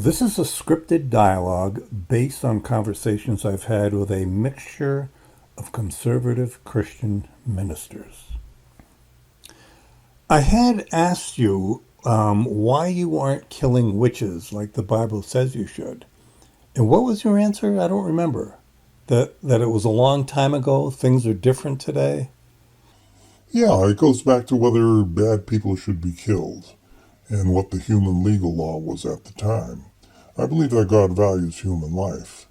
This is a scripted dialogue based on conversations I've had with a mixture of conservative Christian ministers. I had asked you why you aren't killing witches like the Bible says you should. And what was your answer? I don't remember. That it was a long time ago, things are different today? Yeah, it goes back to whether bad people should be killed and what the human legal law was at the time. I believe that God values human life.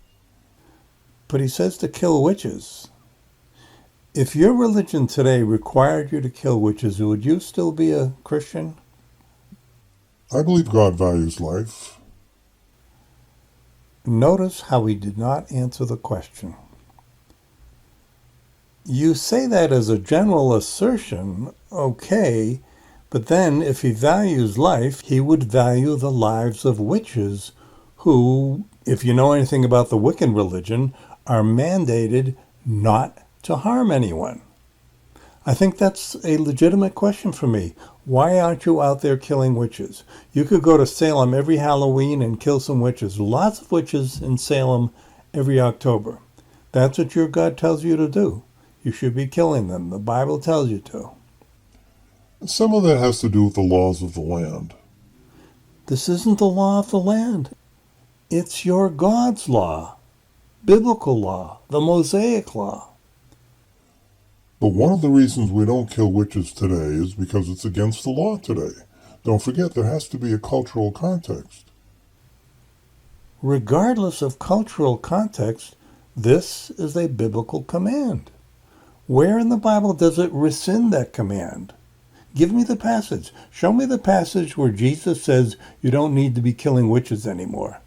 But he says to kill witches. If your religion today required you to kill witches, would you still be a Christian? I believe God values life. Notice how he did not answer the question. You say that as a general assertion, okay, but then if he values life, he would value the lives of witches who, if you know anything about the Wiccan religion, are mandated not to harm anyone. I think that's a legitimate question for me. Why aren't you out there killing witches? You could go to Salem every Halloween and kill some witches. Lots of witches in Salem every October. That's what your God tells you to do. You should be killing them. The Bible tells you to. Some of that has to do with the laws of the land. This isn't the law of the land. It's your God's law, biblical law, the Mosaic law. But one of the reasons we don't kill witches today is because it's against the law today. Don't forget, there has to be a cultural context. Regardless of cultural context, this is a biblical command. Where in the Bible does it rescind that command? Give me the passage. Show me the passage where Jesus says you don't need to be killing witches anymore.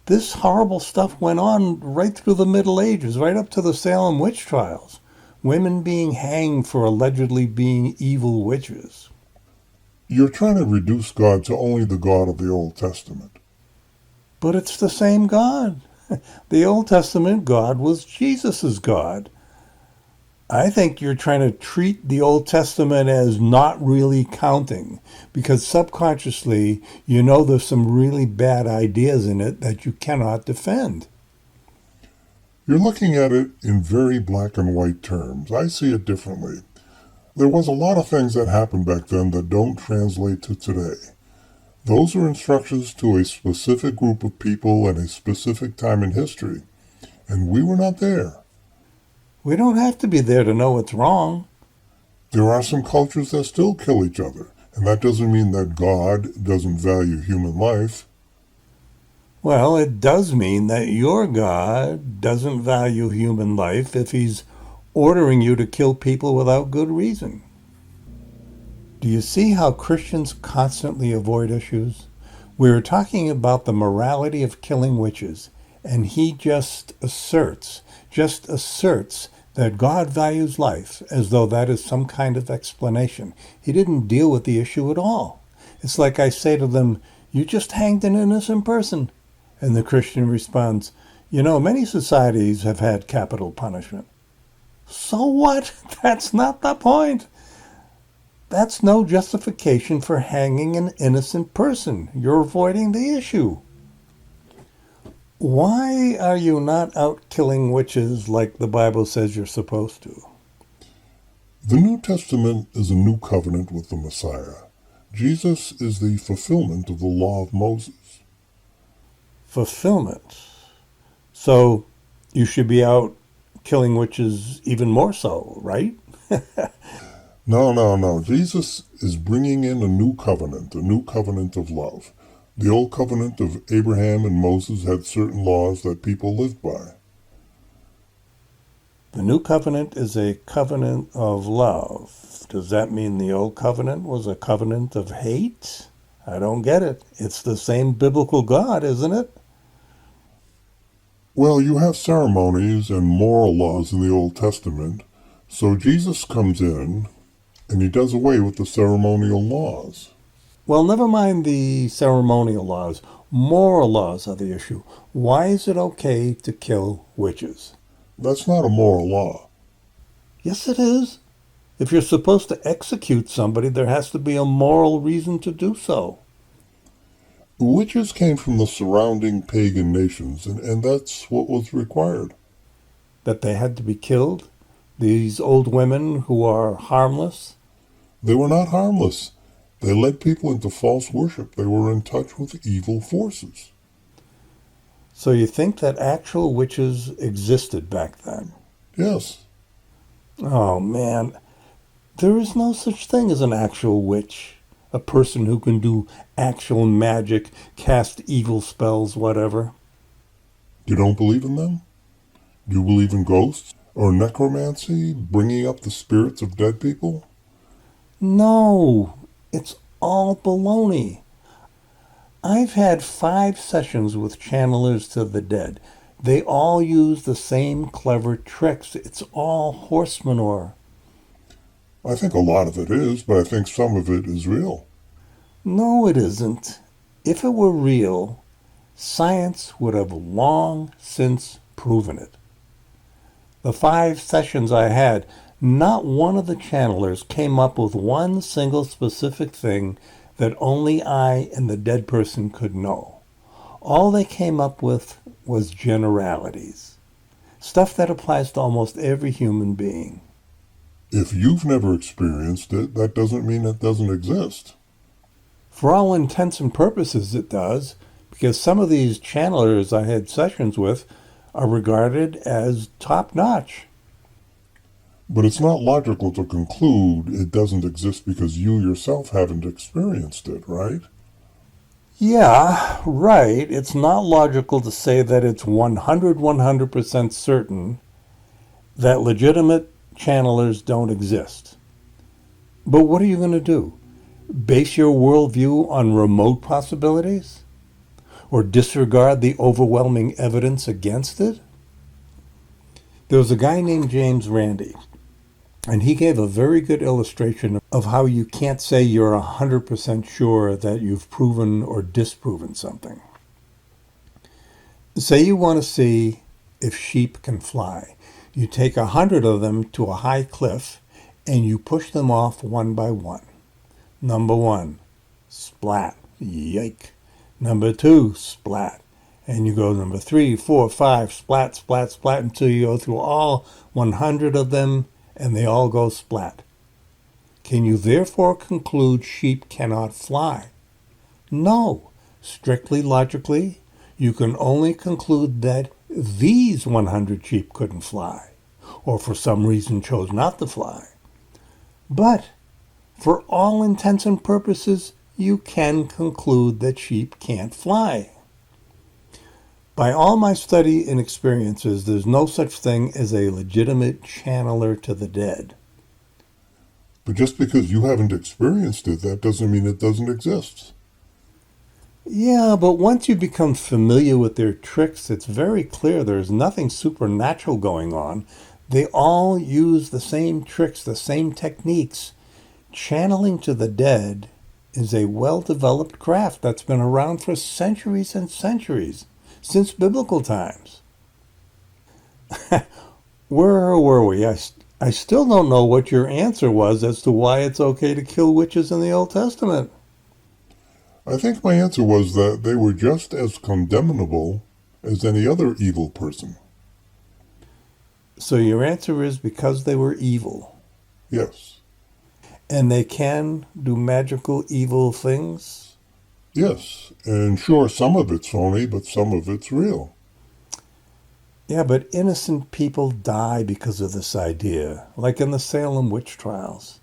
This horrible stuff went on right through the Middle Ages, right up to the Salem witch trials. Women being hanged for allegedly being evil witches. You're trying to reduce God to only the God of the Old Testament. But it's the same God. The Old Testament God was Jesus' God. I think you're trying to treat the Old Testament as not really counting because subconsciously you know there's some really bad ideas in it that you cannot defend. You're looking at it in very black and white terms. I see it differently. There was a lot of things that happened back then that don't translate to today. Those are instructions to a specific group of people at a specific time in history, and we were not there. We don't have to be there to know what's wrong. There are some cultures that still kill each other, and that doesn't mean that God doesn't value human life. Well, it does mean that your God doesn't value human life if he's ordering you to kill people without good reason. Do you see how Christians constantly avoid issues? We're talking about the morality of killing witches, and he just asserts that God values life as though that is some kind of explanation. He didn't deal with the issue at all. It's like I say to them, you just hanged an innocent person. And the Christian responds, you know, many societies have had capital punishment. So what? That's not the point. That's no justification for hanging an innocent person. You're avoiding the issue. Why are you not out killing witches like the Bible says you're supposed to? The New Testament is a new covenant with the Messiah. Jesus is the fulfillment of the law of Moses. Fulfillment. So you should be out killing witches even more so, right? No. Jesus is bringing in a new covenant of love. The old covenant of Abraham and Moses had certain laws that people lived by. The new covenant is a covenant of love. Does that mean the old covenant was a covenant of hate? I don't get it. It's the same biblical God, isn't it? Well, you have ceremonies and moral laws in the Old Testament, so Jesus comes in and he does away with the ceremonial laws. Well, never mind the ceremonial laws. Moral laws are the issue. Why is it okay to kill witches? That's not a moral law. Yes, it is. If you're supposed to execute somebody, there has to be a moral reason to do so. Witches came from the surrounding pagan nations, and that's what was required. That they had to be killed? These old women who are harmless? They were not harmless. They led people into false worship. They were in touch with evil forces. So you think that actual witches existed back then? Yes. Oh man, there is no such thing as an actual witch. A person who can do actual magic, cast evil spells, whatever. You don't believe in them? Do you believe in ghosts? Or necromancy, bringing up the spirits of dead people? No, it's all baloney. I've had 5 sessions with channelers to the dead. They all use the same clever tricks. It's all horse manure. I think a lot of it is, but I think some of it is real. No, it isn't. If it were real, science would have long since proven it. The 5 sessions I had, not one of the channelers came up with one single specific thing that only I and the dead person could know. All they came up with was generalities. Stuff that applies to almost every human being. If you've never experienced it, that doesn't mean it doesn't exist. For all intents and purposes, it does, because some of these channelers I had sessions with are regarded as top-notch. But it's not logical to conclude it doesn't exist because you yourself haven't experienced it, right? Yeah, right. It's not logical to say that it's 100% certain that legitimate channelers don't exist. But what are you going to do? Base your worldview on remote possibilities? Or disregard the overwhelming evidence against it? There was a guy named James Randi, and he gave a very good illustration of how you can't say you're 100% sure that you've proven or disproven something. Say you want to see if sheep can fly. You take 100 of them to a high cliff and you push them off one by one. Number 1, splat, yike. Number 2, splat. And you go number 3, 4, 5, splat, splat, splat, until you go through all 100 of them and they all go splat. Can you therefore conclude sheep cannot fly? No. Strictly logically, you can only conclude that these 100 sheep couldn't fly, or for some reason chose not to fly. But for all intents and purposes, you can conclude that sheep can't fly. By all my study and experiences, there's no such thing as a legitimate channeler to the dead. But just because you haven't experienced it, that doesn't mean it doesn't exist. Yeah, but once you become familiar with their tricks, it's very clear there's nothing supernatural going on. They all use the same tricks, the same techniques. Channeling to the dead is a well-developed craft that's been around for centuries and centuries, since biblical times. Where were we? I still don't know what your answer was as to why it's okay to kill witches in the Old Testament. I think my answer was that they were just as condemnable as any other evil person. So your answer is because they were evil. Yes. And they can do magical evil things? Yes. And sure, some of it's phony, but some of it's real. Yeah, but innocent people die because of this idea, like in the Salem witch trials.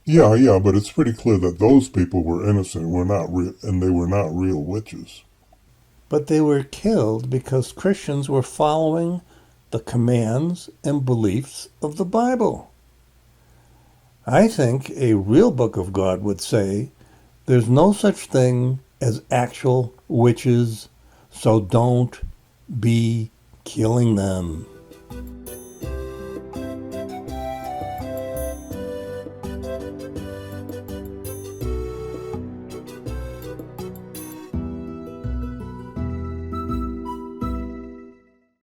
Yeah, but it's pretty clear that those people were innocent, and they were not real witches. But they were killed because Christians were following the commands and beliefs of the Bible. I think a real book of God would say there's no such thing as actual witches, so don't be killing them.